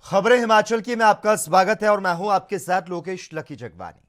खबरें हिमाचल की में आपका स्वागत है और मैं हूं आपके साथ लोकेश लकी जगवानी।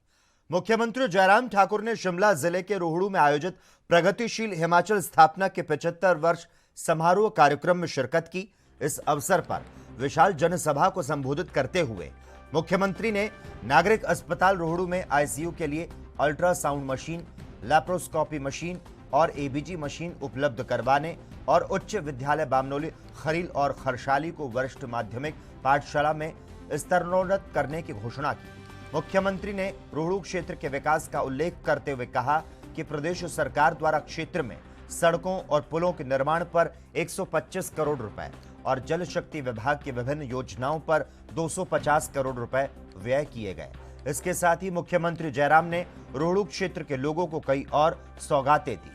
मुख्यमंत्री जयराम ठाकुर ने शिमला जिले के रोहड़ू में आयोजित प्रगतिशील हिमाचल स्थापना के 75 वर्ष समारोह कार्यक्रम में शिरकत की। इस अवसर पर विशाल जनसभा को संबोधित करते हुए मुख्यमंत्री ने नागरिक अस्पताल रोहड़ू में आईसीयू के लिए अल्ट्रासाउंड मशीन, लैप्रोस्कोपी मशीन और एबीजी मशीन उपलब्ध करवाने और उच्च विद्यालय बामनोली, खरील और खरसाली को वरिष्ठ माध्यमिक पाठशाला में स्तरोन्नत करने की घोषणा की। मुख्यमंत्री ने रोहड़ू क्षेत्र के विकास का उल्लेख करते हुए कहा कि प्रदेश सरकार द्वारा क्षेत्र में सड़कों और पुलों के निर्माण पर 125 करोड़ रुपए और जल शक्ति विभाग की विभिन्न योजनाओं पर 250 करोड़ रुपए व्यय किए गए। इसके साथ ही मुख्यमंत्री जयराम ने रोहड़ू क्षेत्र के लोगों को कई और सौगातें दी।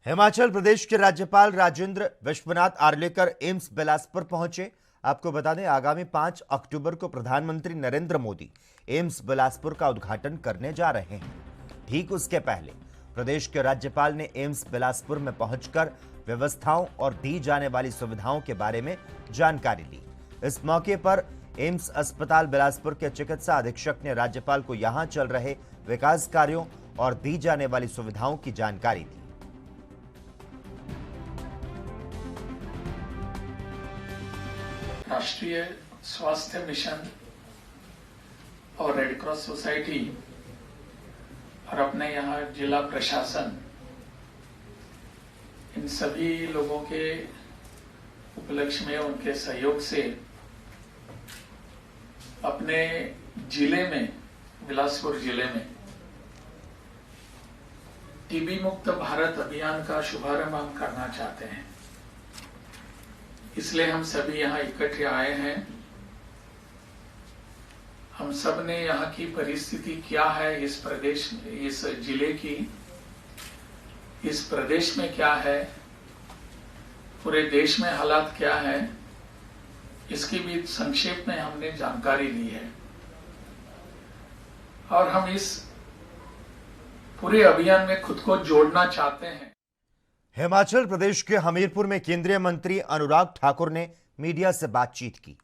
हिमाचल प्रदेश के राज्यपाल राजेंद्र विश्वनाथ आर्लेकर एम्स बिलासपुर पहुंचे। आपको बता दें, आगामी 5 अक्टूबर को प्रधानमंत्री नरेंद्र मोदी एम्स बिलासपुर का उद्घाटन करने जा रहे हैं। ठीक उसके पहले प्रदेश के राज्यपाल ने एम्स बिलासपुर में पहुंचकर व्यवस्थाओं और दी जाने वाली सुविधाओं के बारे में जानकारी ली। इस मौके पर एम्स अस्पताल बिलासपुर के चिकित्सा अधीक्षक ने राज्यपाल को यहां चल रहे विकास कार्यों और दी जाने वाली सुविधाओं की जानकारी दी। राष्ट्रीय स्वास्थ्य मिशन और रेड क्रॉस सोसाइटी और अपने यहाँ जिला प्रशासन, इन सभी लोगों के उपलक्ष्य में, उनके सहयोग से अपने जिले में, बिलासपुर जिले में टीबी मुक्त भारत अभियान का शुभारंभ हम करना चाहते हैं। इसलिए हम सभी यहाँ इकट्ठे आए हैं। हम सब ने यहाँ की परिस्थिति क्या है, इस प्रदेश, इस जिले की, इस प्रदेश में क्या है, पूरे देश में हालात क्या है, इसकी भी संक्षेप में हमने जानकारी ली है और हम इस पूरे अभियान में खुद को जोड़ना चाहते हैं। हिमाचल प्रदेश के हमीरपुर में केंद्रीय मंत्री अनुराग ठाकुर ने मीडिया से बातचीत की।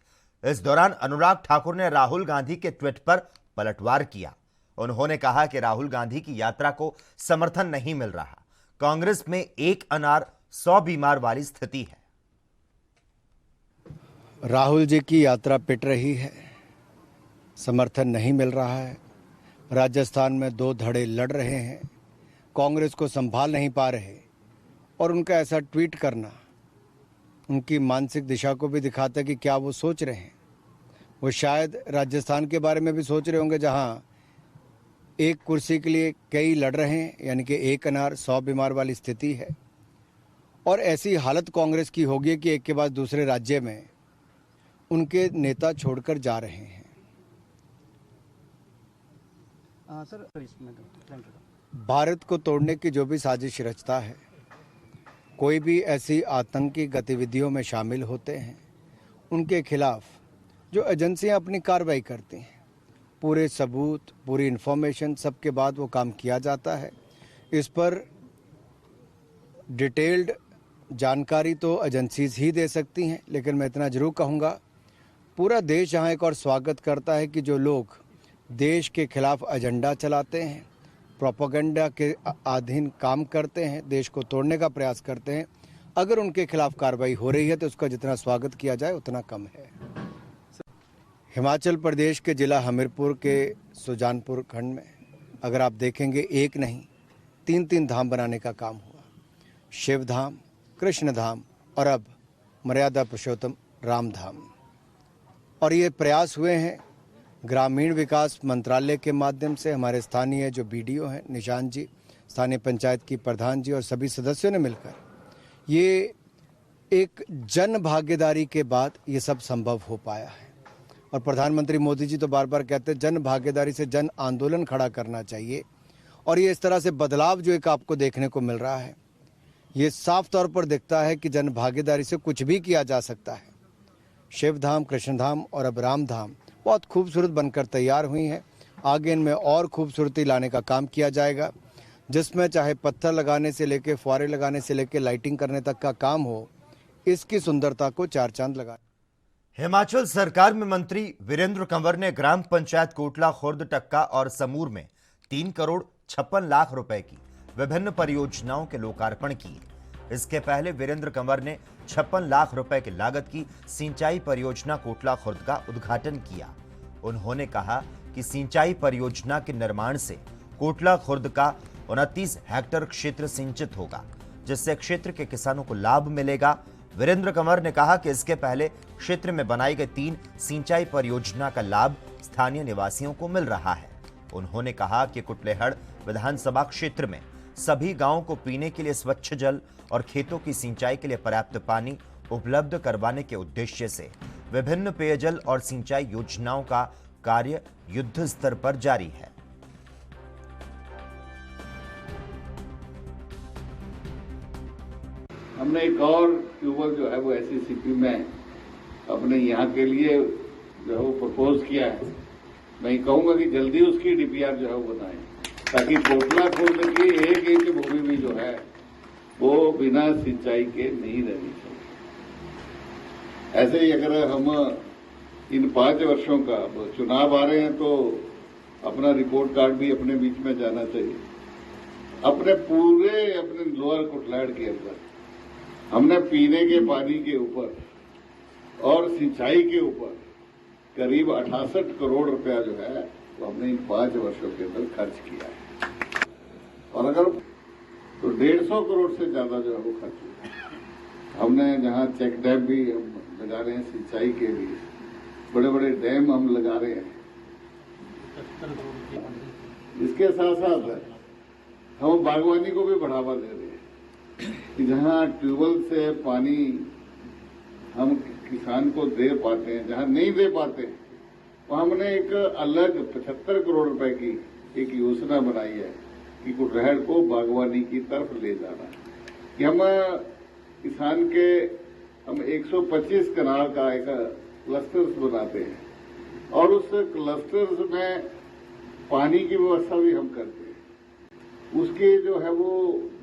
इस दौरान अनुराग ठाकुर ने राहुल गांधी के ट्वीट पर पलटवार किया। उन्होंने कहा कि राहुल गांधी की यात्रा को समर्थन नहीं मिल रहा। कांग्रेस में एक अनार 100 बीमार वाली स्थिति है। राहुल जी की यात्रा पिट रही है, समर्थन नहीं मिल रहा है। राजस्थान में 2 धड़े लड़ रहे हैं, कांग्रेस को संभाल नहीं पा रहे और उनका ऐसा ट्वीट करना उनकी मानसिक दिशा को भी दिखाता है कि क्या वो सोच रहे हैं। वो शायद राजस्थान के बारे में भी सोच रहे होंगे, जहां एक कुर्सी के लिए कई लड़ रहे हैं, यानी कि एक अनार 100 बीमार वाली स्थिति है। और ऐसी हालत कांग्रेस की होगी कि एक के बाद दूसरे राज्य में उनके नेता छोड़कर जा रहे हैं। भारत को तोड़ने की जो भी साजिश रचता है, कोई भी ऐसी आतंकी गतिविधियों में शामिल होते हैं, उनके खिलाफ जो एजेंसियां अपनी कार्रवाई करती हैं, पूरे सबूत, पूरी इन्फॉर्मेशन सबके बाद वो काम किया जाता है। इस पर डिटेल्ड जानकारी तो एजेंसीज ही दे सकती हैं, लेकिन मैं इतना जरूर कहूँगा, पूरा देश यहाँ एक और स्वागत करता है कि जो लोग देश के खिलाफ एजेंडा चलाते हैं, प्रोपेगेंडा के अधीन काम करते हैं, देश को तोड़ने का प्रयास करते हैं, अगर उनके खिलाफ कार्रवाई हो रही है तो उसका जितना स्वागत किया जाए उतना कम है। हिमाचल प्रदेश के जिला हमीरपुर के सुजानपुर खंड में अगर आप देखेंगे, एक नहीं 3 धाम बनाने का काम हुआ। शिव धाम, कृष्ण धाम और अब मर्यादा पुरुषोत्तम राम धाम। और ये प्रयास हुए हैं ग्रामीण विकास मंत्रालय के माध्यम से। हमारे स्थानीय जो बीडीओ हैं निशांत जी, स्थानीय पंचायत की प्रधान जी और सभी सदस्यों ने मिलकर, ये एक जन भागीदारी के बाद ये सब संभव हो पाया है। और प्रधानमंत्री मोदी जी तो बार बार कहते हैं जन भागीदारी से जन आंदोलन खड़ा करना चाहिए। और ये इस तरह से बदलाव जो एक आपको देखने को मिल रहा है, ये साफ तौर पर दिखता है कि जन भागीदारी से कुछ भी किया जा सकता है। शिव धाम, कृष्ण धाम और अब राम धाम बहुत खूबसूरत बनकर तैयार हुई हैं। आगे इनमें और खूबसूरती लाने का काम किया जाएगा। जिसमें चाहे पत्थर लगाने से लेके फुहारे लगाने से लेके लाइटिंग करने तक का काम हो, इसकी सुंदरता को चार चांद लगा। हिमाचल सरकार में मंत्री वीरेंद्र कंवर ने ग्राम पंचायत कोटला खुर्द टक्का और समूर में 3 करोड़ 56 लाख रुपए की विभिन्न परियोजनाओं के लोकार्पण किए। इसके पहले वीरेंद्र कंवर ने 56 लाख रुपए की लागत की सिंचाई परियोजना कोटला खुर्द का उद्घाटन किया। उन्होंने कहा कि सिंचाई परियोजना के निर्माण से कोटला खुर्द का 29 हेक्टेयर क्षेत्र सिंचित होगा, जिससे क्षेत्र के किसानों को लाभ मिलेगा। वीरेंद्र कंवर ने कहा कि इसके पहले क्षेत्र में बनाई गई 3 सिंचाई परियोजना का लाभ स्थानीय निवासियों को मिल रहा है। उन्होंने कहा कि कुटलेहड़ विधानसभा क्षेत्र में सभी गांवों को पीने के लिए स्वच्छ जल और खेतों की सिंचाई के लिए पर्याप्त पानी उपलब्ध करवाने के उद्देश्य से विभिन्न पेयजल और सिंचाई योजनाओं का कार्य युद्ध स्तर पर जारी है। हमने एक और ट्यूबवेल जो है वो SCCP में अपने यहाँ के लिए जो है वो प्रपोज किया है। मैं कहूँगा कि जल्दी उसकी DPR जो है वो बनाएं, ताकि कोटला खुर्द की एक इंच भूमि भी जो है वो बिना सिंचाई के नहीं रहनी चाहिए। ऐसे ही अगर हम इन 5 वर्षों का चुनाव आ रहे हैं तो अपना रिपोर्ट कार्ड भी अपने बीच में जाना चाहिए। अपने लोअर कुटलेहड़ के अंदर हमने पीने के पानी के ऊपर और सिंचाई के ऊपर करीब 68 करोड़ रुपया जो है वो हमने इन 5 वर्षों के अंदर खर्च किया है। और अगर तो 150 करोड़ से ज्यादा जो है वो खर्च हुआ। हमने जहां चेक डैम भी हम लगा रहे हैं सिंचाई के लिए, बड़े बड़े डैम हम लगा रहे हैं। इसके साथ साथ हम बागवानी को भी बढ़ावा दे रहे हैं कि जहां ट्यूबवेल से पानी हम किसान को दे पाते हैं, जहां नहीं दे पाते वहां हमने एक अलग 75 करोड़ रुपए की एक योजना बनाई है कि कुटलेहड़ को बागवानी की तरफ ले जाना। कि हम किसान के हम 125 कनाल का एक क्लस्टर्स बनाते हैं और उस क्लस्टर्स में पानी की व्यवस्था भी हम करते हैं। उसके जो है वो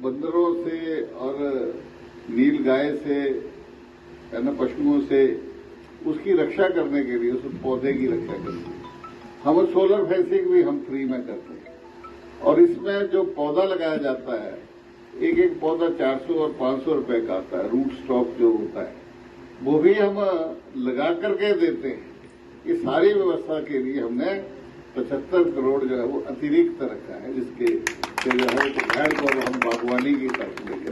बंदरों से और नील गाय से पशुओं से उसकी रक्षा करने के लिए, उस पौधे की रक्षा करने के लिए हम सोलर फेंसिंग भी हम फ्री में करते हैं। और इसमें जो पौधा लगाया जाता है, एक एक पौधा 400 और 500 रुपए का आता है। रूट स्टॉक जो होता है वो भी हम लगा करके देते हैं। ये सारी व्यवस्था के लिए हमने 75 करोड़ जो है वो अतिरिक्त रखा है, जिसके जो है कुटलेहड़ को हम बागवानी की तरफ लेकर।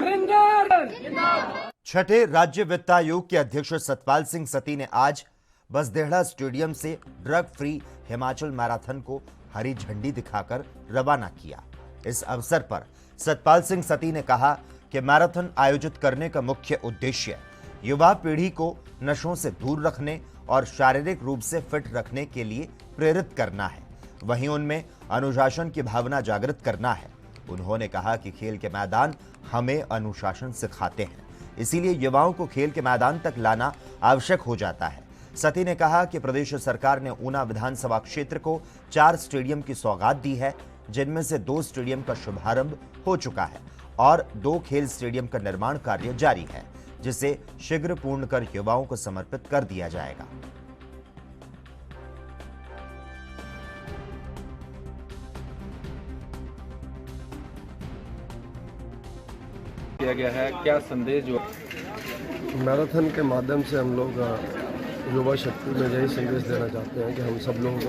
छठे राज्य वित्त आयोग के अध्यक्ष सतपाल सिंह सती ने आज बसदेहड़ा स्टेडियम से ड्रग फ्री हिमाचल मैराथन को हरी झंडी दिखाकर रवाना किया। इस अवसर पर सतपाल सिंह सती ने कहा कि मैराथन आयोजित करने का मुख्य उद्देश्य युवा पीढ़ी को नशों से दूर रखने और शारीरिक रूप से फिट रखने के लिए प्रेरित करना है, वहीं उनमें अनुशासन की भावना जागृत करना है। उन्होंने कहा कि खेल के मैदान हमें अनुशासन सिखाते हैं, इसीलिए युवाओं को खेल के मैदान तक लाना आवश्यक हो जाता है। सती ने कहा कि प्रदेश सरकार ने ऊना विधानसभा क्षेत्र को 4 स्टेडियम की सौगात दी है, जिनमें से 2 स्टेडियम का शुभारंभ हो चुका है और 2 खेल स्टेडियम का निर्माण कार्य जारी है, जिसे शीघ्र पूर्ण कर युवाओं को समर्पित कर दिया जाएगा। किया गया है, क्या संदेश जो मैराथन के माध्यम से हम लोग युवा शक्ति में यही संदेश देना चाहते हैं कि हम सब लोग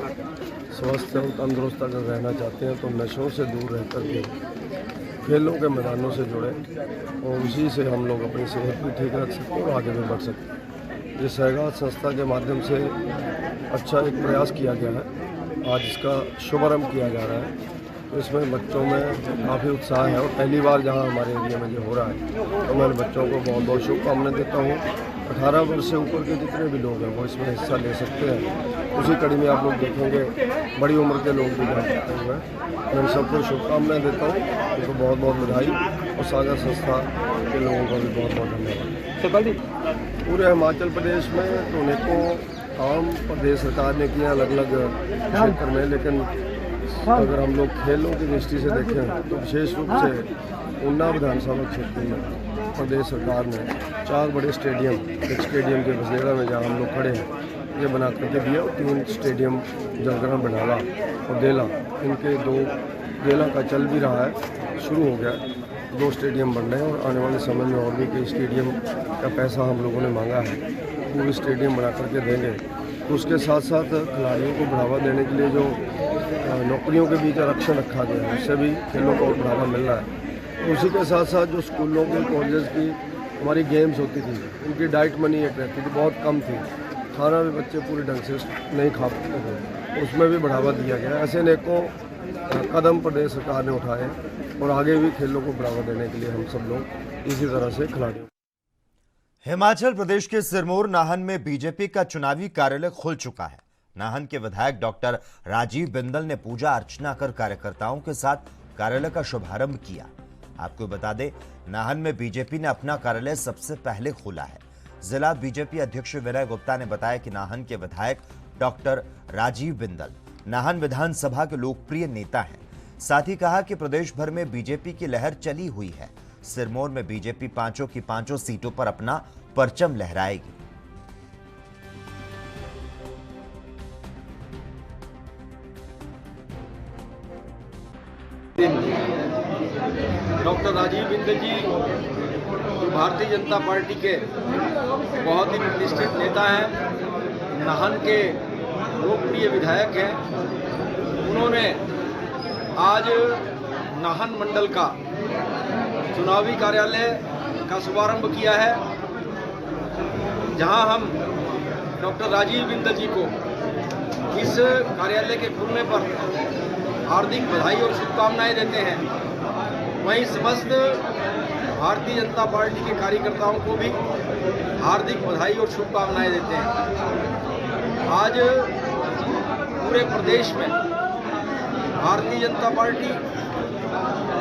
स्वस्थ और तंदुरुस्त अगर रहना चाहते हैं तो नशों से दूर रहकर के खेलों के मैदानों से जुड़े और उसी से हम लोग अपनी सेहत भी ठीक रख सकते हैं और आगे भी बढ़ सकते हैं। ये सहगात संस्था के माध्यम से अच्छा एक प्रयास किया गया है, आज इसका शुभारम्भ किया जा रहा है। तो इसमें बच्चों में काफ़ी उत्साह है और पहली बार जहां हमारे एरिया में ये हो रहा है, तो मैं बच्चों को बहुत बहुत शुभकामनाएं देता हूं। 18 वर्ष से ऊपर के जितने भी लोग हैं वो इसमें हिस्सा ले सकते हैं। उसी कड़ी में आप लोग देखेंगे बड़ी उम्र के लोग भी जा सकते हुए। मैं सबको शुभकामनाएं देता हूँ, उनको बहुत बहुत बधाई और सागर संस्था के लोगों का भी बहुत बहुत धन्यवाद। पूरे हिमाचल प्रदेश में तो अनेकों काम प्रदेश सरकार ने किया अलग अलग क्षेत्र में, लेकिन अगर हम लोग खेलों की दृष्टि से देखें तो विशेष रूप से उन्ना विधानसभा क्षेत्र में प्रदेश सरकार ने 4 बड़े स्टेडियम, एक स्टेडियम के बसेड़ा में जहाँ हम लोग खड़े हैं ये बना करके दिया, और 3 स्टेडियम जलग्राम, बनाला और देला, इनके 2 देला का चल भी रहा है, शुरू हो गया, 2 स्टेडियम बन रहे हैं और आने वाले समय में और भी कई स्टेडियम का पैसा हम लोगों ने मांगा है, वो भी स्टेडियम बना करके देंगे। तो उसके साथ साथ खिलाड़ियों को बढ़ावा देने के लिए जो नौकरियों के बीच आरक्षण रखा गया है उससे भी खेलों को और बढ़ावा मिल रहा है। उसी के साथ साथ जो स्कूलों के कॉलेज की हमारी गेम्स होती थी उनकी डाइट मनी एक रहती थी, बहुत कम थी, खाना भी बच्चे पूरे ढंग से नहीं खा पाते थे, उसमें भी बढ़ावा दिया गया। ऐसे अनेकों कदम प्रदेश सरकार ने उठाए और आगे भी खेलों को बढ़ावा देने के लिए हम सब लोग इसी तरह से खिलाड़ियों। हिमाचल प्रदेश के सिरमौर नाहन में बीजेपी का चुनावी कार्यालय खुल चुका है। नाहन के विधायक डॉक्टर राजीव बिंदल ने पूजा अर्चना कर कार्यकर्ताओं के साथ कार्यालय का शुभारंभ किया। आपको बता दें, नाहन में बीजेपी ने अपना कार्यालय सबसे पहले खोला है। जिला बीजेपी अध्यक्ष विनय गुप्ता ने बताया कि नाहन के विधायक डॉक्टर राजीव बिंदल नाहन विधानसभा के लोकप्रिय नेता हैं। साथ ही कहा कि प्रदेश भर में बीजेपी की लहर चली हुई है। सिरमौर में बीजेपी 5 की 5 सीटों पर अपना परचम लहराएगी। डॉक्टर राजीव बिंदल जी भारतीय जनता पार्टी के बहुत ही प्रतिष्ठित नेता हैं, नाहन के लोकप्रिय विधायक हैं। उन्होंने आज नाहन मंडल का चुनावी कार्यालय का शुभारंभ किया है, जहां हम डॉक्टर राजीव बिंदल जी को इस कार्यालय के खुलने पर हार्दिक बधाई और शुभकामनाएं देते हैं। वहीं समस्त भारतीय जनता पार्टी के कार्यकर्ताओं को भी हार्दिक बधाई और शुभकामनाएं देते हैं। आज पूरे प्रदेश में भारतीय जनता पार्टी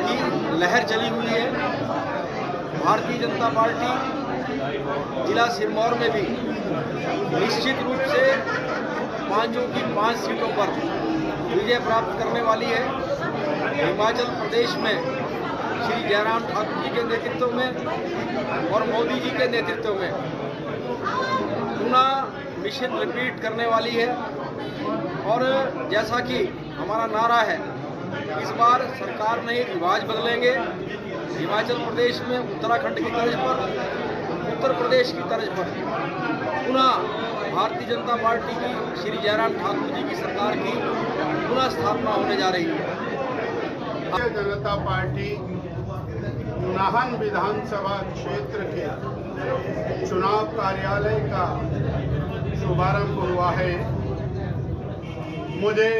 की लहर चली हुई है। भारतीय जनता पार्टी जिला सिरमौर में भी निश्चित रूप से 5 की 5 सीटों पर विजय प्राप्त करने वाली है। हिमाचल प्रदेश में श्री जयराम ठाकुर जी के नेतृत्व में और मोदी जी के नेतृत्व में पुनः मिशन रिपीट करने वाली है। और जैसा कि हमारा नारा है, इस बार सरकार में रिवाज बदलेंगे। हिमाचल प्रदेश में उत्तराखंड की तर्ज पर, उत्तर प्रदेश की तर्ज पर पुनः भारतीय जनता पार्टी की श्री जयराम ठाकुर जी की सरकार की पुनः स्थापना होने जा रही है। भारतीय जनता पार्टी नाहन विधानसभा क्षेत्र के चुनाव कार्यालय का शुभारंभ हुआ है। मुझे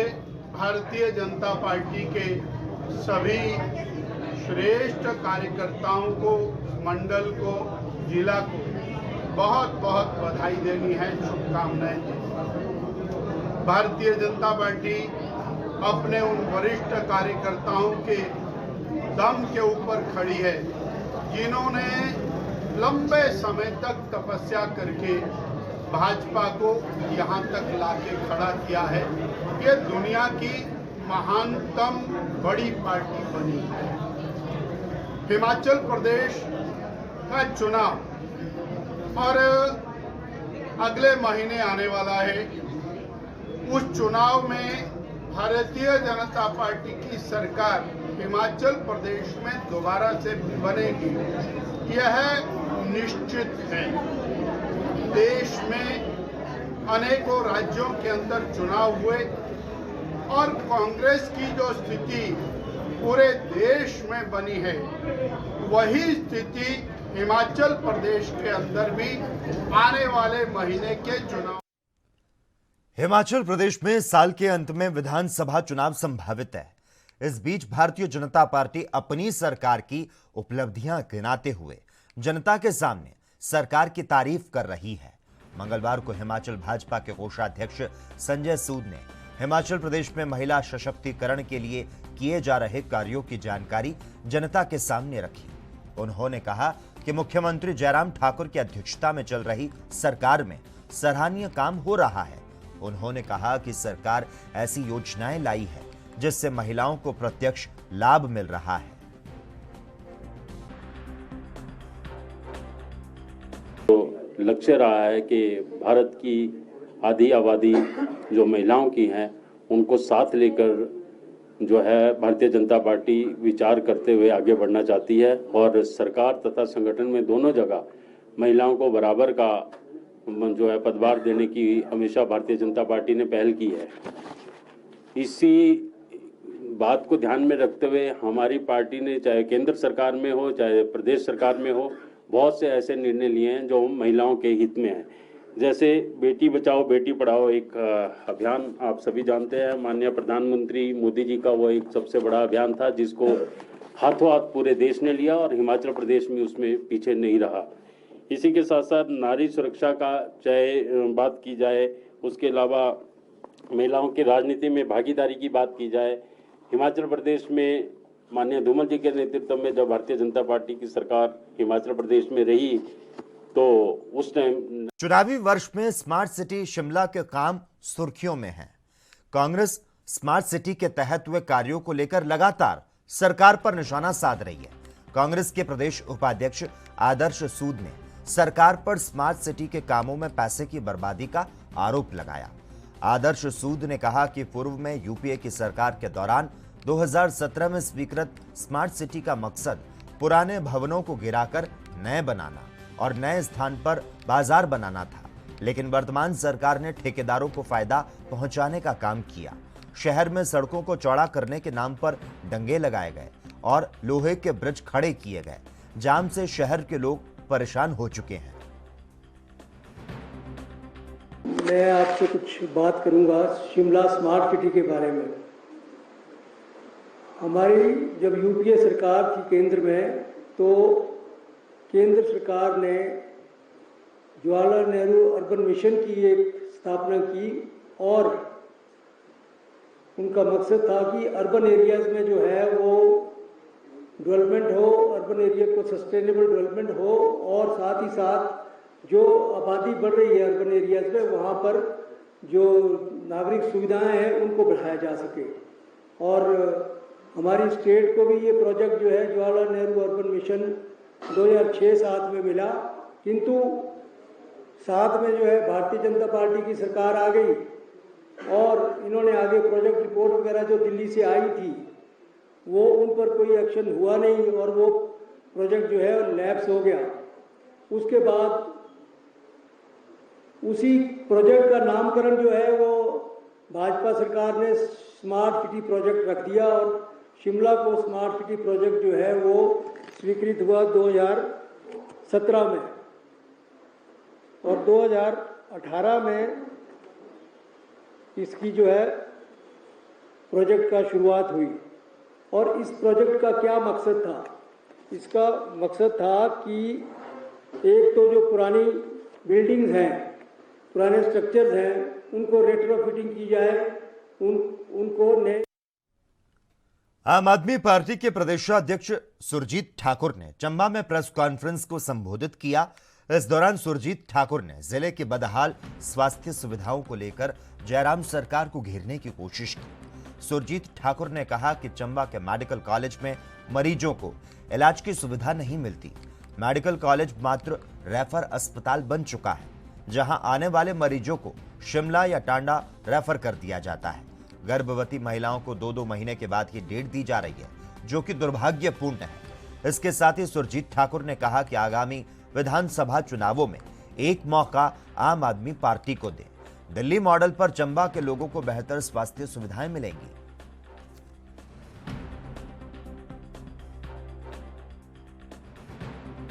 भारतीय जनता पार्टी के सभी श्रेष्ठ कार्यकर्ताओं को, मंडल को, जिला को बहुत बहुत बधाई देनी है, शुभकामनाएं देनी। भारतीय जनता पार्टी अपने उन वरिष्ठ कार्यकर्ताओं के दम के ऊपर खड़ी है, जिन्होंने लंबे समय तक तपस्या करके भाजपा को यहाँ तक लाके खड़ा किया है। ये दुनिया की महानतम बड़ी पार्टी बनी है। हिमाचल प्रदेश का चुनाव और अगले महीने आने वाला है। उस चुनाव में भारतीय जनता पार्टी की सरकार हिमाचल प्रदेश में दोबारा से बनेगी, यह निश्चित है। देश में अनेकों राज्यों के अंदर चुनाव हुए और कांग्रेस की जो स्थिति पूरे देश में बनी है, वही स्थिति हिमाचल प्रदेश के अंदर भी आने वाले महीने के चुनाव। हिमाचल प्रदेश में साल के अंत में विधानसभा चुनाव संभावित है। इस बीच भारतीय जनता पार्टी अपनी सरकार की उपलब्धियां गिनाते हुए जनता के सामने सरकार की तारीफ कर रही है। मंगलवार को हिमाचल भाजपा के कोषाध्यक्ष संजय सूद ने हिमाचल प्रदेश में महिला सशक्तिकरण के लिए किए जा रहे कार्यों की जानकारी जनता के सामने रखी। उन्होंने कहा कि मुख्यमंत्री जयराम ठाकुर की अध्यक्षता में चल रही सरकार में सराहनीय काम हो रहा है। उन्होंने कहा कि सरकार ऐसी योजनाएं लाई है जिससे महिलाओं को प्रत्यक्ष लाभ मिल रहा है। लक्ष्य रहा है कि भारत की आधी आबादी जो महिलाओं की हैं उनको साथ लेकर जो है भारतीय जनता पार्टी विचार करते हुए आगे बढ़ना चाहती है और सरकार तथा संगठन में दोनों जगह महिलाओं को बराबर का जो है पदभार देने की हमेशा भारतीय जनता पार्टी ने पहल की है। इसी बात को ध्यान में रखते हुए हमारी पार्टी ने चाहे केंद्र सरकार में हो चाहे प्रदेश सरकार में हो बहुत से ऐसे निर्णय लिए हैं जो महिलाओं के हित में हैं। जैसे बेटी बचाओ बेटी पढ़ाओ एक अभियान आप सभी जानते हैं, माननीय प्रधानमंत्री मोदी जी का वो एक सबसे बड़ा अभियान था जिसको हाथों हाथ पूरे देश ने लिया और हिमाचल प्रदेश में उसमें पीछे नहीं रहा। इसी के साथ साथ नारी सुरक्षा का चाहे बात की जाए, उसके अलावा महिलाओं की राजनीति में भागीदारी की बात की जाए, हिमाचल प्रदेश में माननीय धूमल जी के नेतृत्व में जब भारतीय जनता पार्टी की सरकार हिमाचल प्रदेश में रही तो उस टाइम चुनावी वर्ष में स्मार्ट सिटी शिमला के काम सुर्खियों में है। कांग्रेस स्मार्ट सिटी के तहत हुए कार्यों को लेकर लगातार सरकार पर निशाना साध रही है। कांग्रेस के प्रदेश उपाध्यक्ष आदर्श सूद ने सरकार पर स्मार्ट सिटी के कामों में पैसे की बर्बादी का आरोप लगाया। आदर्श सूद ने कहा कि पूर्व में यूपीए की सरकार के दौरान 2017 में स्वीकृत स्मार्ट सिटी का मकसद पुराने भवनों को गिराकर नए बनाना और नए स्थान पर बाजार बनाना था, लेकिन वर्तमान सरकार ने ठेकेदारों को फायदा पहुंचाने का काम किया। शहर में सड़कों को चौड़ा करने के नाम पर डंगे लगाए गए और लोहे के ब्रिज खड़े किए गए। जाम से शहर के लोग परेशान हो चुके हैं। मैं आपसे कुछ बात करूंगा शिमला स्मार्ट सिटी के बारे में। हमारी जब यूपीए सरकार थी केंद्र में, तो केंद्र सरकार ने जवाहरलाल नेहरू अर्बन मिशन की एक स्थापना की और उनका मकसद था कि अर्बन एरियाज में जो है वो डेवलपमेंट हो, अर्बन एरिया को सस्टेनेबल डेवलपमेंट हो और साथ ही साथ जो आबादी बढ़ रही है अर्बन एरियाज में वहाँ पर जो नागरिक सुविधाएं हैं उनको बढ़ाया जा सके। और हमारी स्टेट को भी ये प्रोजेक्ट जो है जवाहरलाल नेहरू अर्बन मिशन 2006-07 में मिला, किंतु साथ में जो है भारतीय जनता पार्टी की सरकार आ गई और इन्होंने आगे प्रोजेक्ट रिपोर्ट वगैरह जो दिल्ली से आई थी वो उन पर कोई एक्शन हुआ नहीं और वो प्रोजेक्ट जो है लैप्स हो गया। उसके बाद उसी प्रोजेक्ट का नामकरण जो है वो भाजपा सरकार ने स्मार्ट सिटी प्रोजेक्ट रख दिया और शिमला को स्मार्ट सिटी प्रोजेक्ट जो है वो स्वीकृत हुआ 2017 में और 2018 में इसकी जो है प्रोजेक्ट का शुरुआत हुई। और इस प्रोजेक्ट का क्या मकसद था? इसका मकसद था कि एक तो जो पुरानी बिल्डिंग्स हैं, पुराने स्ट्रक्चर्स हैं, उनको रेट्रोफिटिंग की जाए, उनको नए। आम आदमी पार्टी के प्रदेशाध्यक्ष सुरजीत ठाकुर ने चंबा में प्रेस कॉन्फ्रेंस को संबोधित किया। इस दौरान सुरजीत ठाकुर ने जिले की बदहाल स्वास्थ्य सुविधाओं को लेकर जयराम सरकार को घेरने की कोशिश की। सुरजीत ठाकुर ने कहा कि चंबा के मेडिकल कॉलेज में मरीजों को इलाज की सुविधा नहीं मिलती। मेडिकल कॉलेज मात्र रेफर अस्पताल बन चुका है, जहां आने वाले मरीजों को शिमला या टांडा रेफर कर दिया जाता है। गर्भवती महिलाओं को 2-2 महीने के बाद ही डेट दी जा रही है, जो कि दुर्भाग्यपूर्ण है। इसके साथ ही सुरजीत ठाकुर ने कहा कि आगामी विधानसभा चुनावों में एक मौका आम आदमी पार्टी को दे। दिल्ली मॉडल पर चंबा के लोगों को बेहतर स्वास्थ्य सुविधाएं मिलेंगी।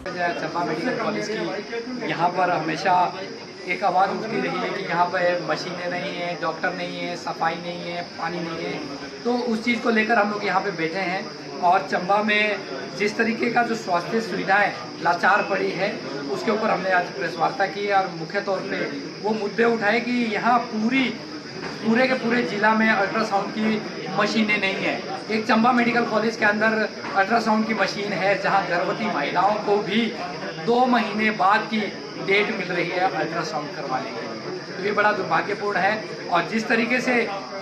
चंबा मेडिकल कॉलेज की यहाँ पर हमेशा एक आवाज़ उठती रही है कि यहाँ पर मशीनें नहीं हैं, डॉक्टर नहीं है, सफाई नहीं है, पानी नहीं है। तो उस चीज़ को लेकर हम लोग यहाँ पे बैठे हैं और चंबा में जिस तरीके का जो स्वास्थ्य सुविधाएं लाचार पड़ी है उसके ऊपर हमने आज प्रेस वार्ता की और मुख्य तौर पे वो मुद्दे उठाए कि यहाँ पूरे के पूरे जिला में अल्ट्रासाउंड की मशीनें नहीं है। एक चंबा मेडिकल कॉलेज के अंदर अल्ट्रासाउंड की मशीन है, जहां गर्भवती महिलाओं को भी 2 महीने बाद की डेट मिल रही है अल्ट्रासाउंड करवाने की। तो ये बड़ा दुर्भाग्यपूर्ण है। और जिस तरीके से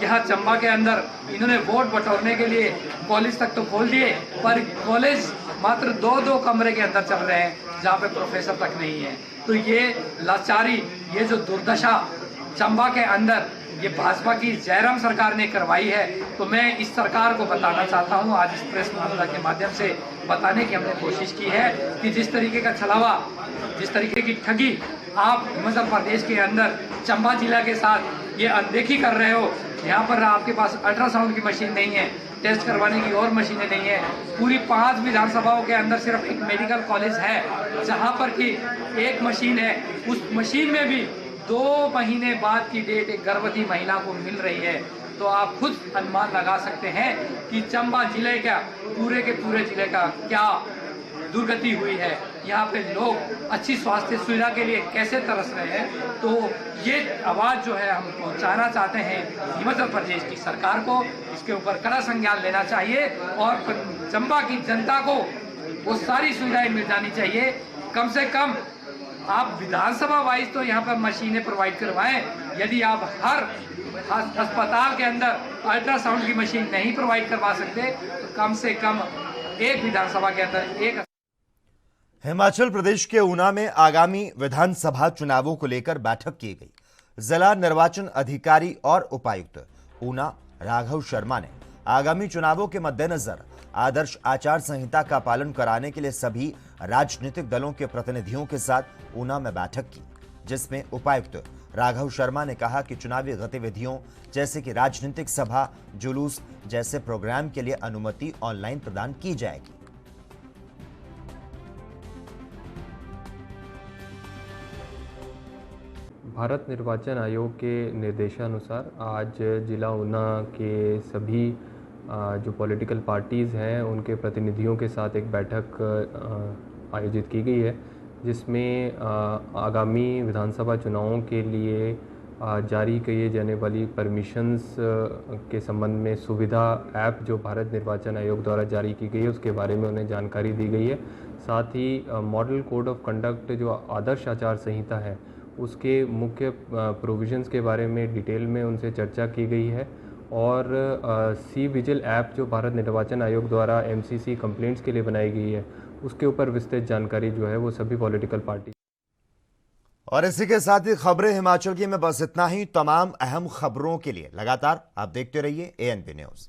यहाँ चंबा के अंदर इन्होंने वोट बटोरने के लिए कॉलेज तक तो खोल दिए, पर कॉलेज मात्र 2-2 कमरे के अंदर चल रहे हैं जहाँ पे प्रोफेसर तक नहीं है। तो ये लाचारी, ये जो दुर्दशा चंबा के अंदर ये भाजपा की जयराम सरकार ने करवाई है, तो मैं इस सरकार को बताना चाहता हूँ, आज इस प्रेस वार्ता के माध्यम से बताने की हमने कोशिश की है कि जिस तरीके का छलावा, जिस तरीके की ठगी आप हिमाचल प्रदेश के अंदर चंबा जिला के साथ ये अनदेखी कर रहे हो। यहाँ पर आपके पास अल्ट्रासाउंड की मशीन नहीं है, टेस्ट करवाने की और मशीनें नहीं है। पूरी 5 विधानसभाओं के अंदर सिर्फ एक मेडिकल कॉलेज है जहाँ पर कि एक मशीन है, उस मशीन में भी 2 महीने बाद की डेट एक गर्भवती महिला को मिल रही है। तो आप खुद अनुमान लगा सकते हैं कि चंबा जिले का, पूरे के पूरे जिले का क्या दुर्गति हुई है। यहाँ पे लोग अच्छी स्वास्थ्य सुविधा के लिए कैसे तरस रहे हैं। तो ये आवाज़ जो है हम पहुँचाना चाहते हैं हिमाचल प्रदेश की सरकार को, इसके ऊपर कड़ा संज्ञान लेना चाहिए और चंबा की जनता को वो सारी सुविधाएं मिल जानी चाहिए। कम से कम आप विधानसभा वाइज तो यहाँ पर मशीनें प्रोवाइड करवाएं। यदि आप हर अस्पताल के अंदर अल्ट्रासाउंड की मशीन नहीं प्रोवाइड करवा सकते, तो कम से कम एक विधानसभा के अंदर एक। हिमाचल प्रदेश के ऊना में आगामी विधानसभा चुनावों को लेकर बैठक की गई। जिला निर्वाचन अधिकारी और उपायुक्त ऊना राघव शर्मा ने आगामी चुनावों के मद्देनजर आदर्श आचार संहिता का पालन कराने के लिए सभी राजनीतिक दलों के प्रतिनिधियों के साथ ऊना में बैठक की, जिसमें उपायुक्त राघव शर्मा ने कहा कि चुनावी गतिविधियों जैसे कि राजनीतिक सभा, जुलूस जैसे प्रोग्राम के लिए अनुमति ऑनलाइन प्रदान की जाएगी। भारत निर्वाचन आयोग के निर्देशानुसार आज जिला ऊना के सभी जो पॉलिटिकल पार्टीज़ हैं उनके प्रतिनिधियों के साथ एक बैठक आयोजित की गई है, जिसमें आगामी विधानसभा चुनावों के लिए जारी किए जाने वाली परमिशंस के संबंध में सुविधा ऐप जो भारत निर्वाचन आयोग द्वारा जारी की गई है उसके बारे में उन्हें जानकारी दी गई है। साथ ही मॉडल कोड ऑफ कंडक्ट जो आदर्श आचार संहिता है उसके मुख्य प्रोविजंस के बारे में डिटेल में उनसे चर्चा की गई है और सी विजिल ऐप जो भारत निर्वाचन आयोग द्वारा MCC कंप्लेंट्स के लिए बनाई गई है उसके ऊपर विस्तृत जानकारी जो है वो सभी पॉलिटिकल पार्टी। और इसी के साथ ही खबरें हिमाचल की में बस इतना ही। तमाम अहम खबरों के लिए लगातार आप देखते रहिए ANP न्यूज़।